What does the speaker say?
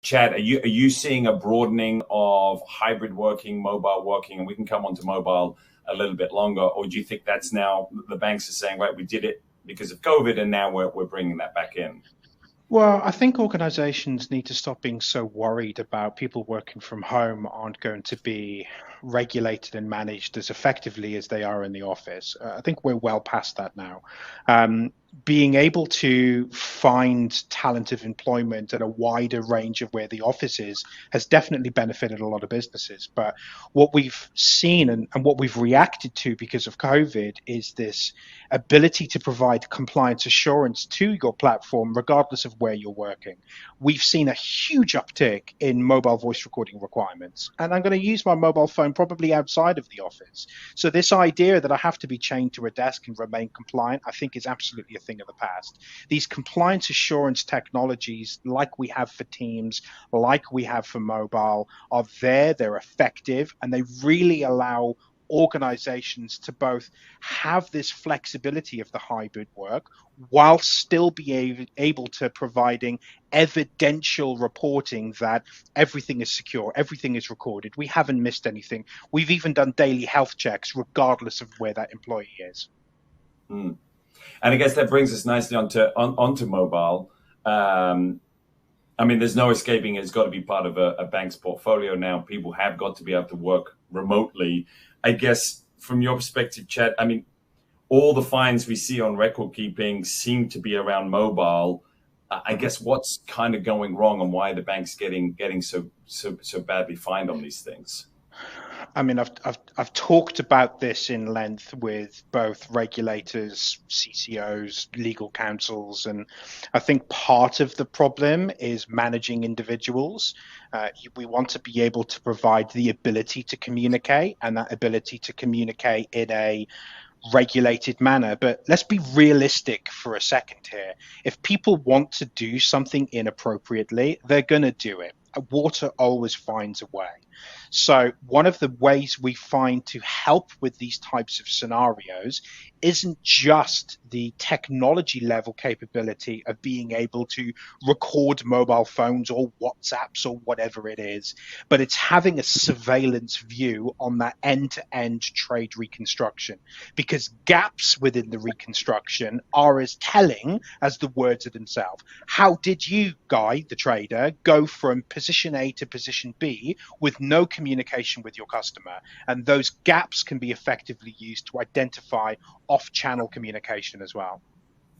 Chad, are you seeing a broadening of hybrid working, mobile working, and we can come on to mobile a little bit longer, or do you think that's now the banks are saying, right, we did it because of COVID, and now we're bringing that back in? Well, I think organizations need to stop being so worried about people working from home aren't going to be regulated and managed as effectively as they are in the office. I think we're well past that now. Um, Being able to find talent of employment at a wider range of where the office is has definitely benefited a lot of businesses. But what we've seen and what we've reacted to because of COVID is this ability to provide compliance assurance to your platform, regardless of where you're working. We've seen a huge uptick in mobile voice recording requirements, and I'm going to use my mobile phone probably outside of the office. So, this idea that I have to be chained to a desk and remain compliant, I think, is absolutely a thing of the past. These compliance assurance technologies, like we have for Teams, like we have for mobile, are there, they're effective, and they really allow organizations to both have this flexibility of the hybrid work while still be able to providing evidential reporting that everything is secure, everything is recorded, we haven't missed anything. We've even done daily health checks regardless of where that employee is. Hmm. And I guess that brings us nicely onto mobile. Um, I mean, there's no escaping it. It's got to be part of a bank's portfolio now. People have got to be able to work remotely. I guess from your perspective, Chad, I mean, all the fines we see on record keeping seem to be around mobile. I guess what's kind of going wrong, and why the bank's getting so badly fined on these things? I mean, I've talked about this in length with both regulators, CCOs, legal counsels, and I think part of the problem is managing individuals. We want to be able to provide the ability to communicate, and that ability to communicate in a regulated manner. But let's be realistic for a second here. If people want to do something inappropriately, they're going to do it. Water always finds a way. So, one of the ways we find to help with these types of scenarios isn't just the technology level capability of being able to record mobile phones or WhatsApps or whatever it is, but it's having a surveillance view on that end to end trade reconstruction, because gaps within the reconstruction are as telling as the words of themselves. How did you, Guy, the trader, go from position A to position B with no communication with your customer? And those gaps can be effectively used to identify off channel communication as well.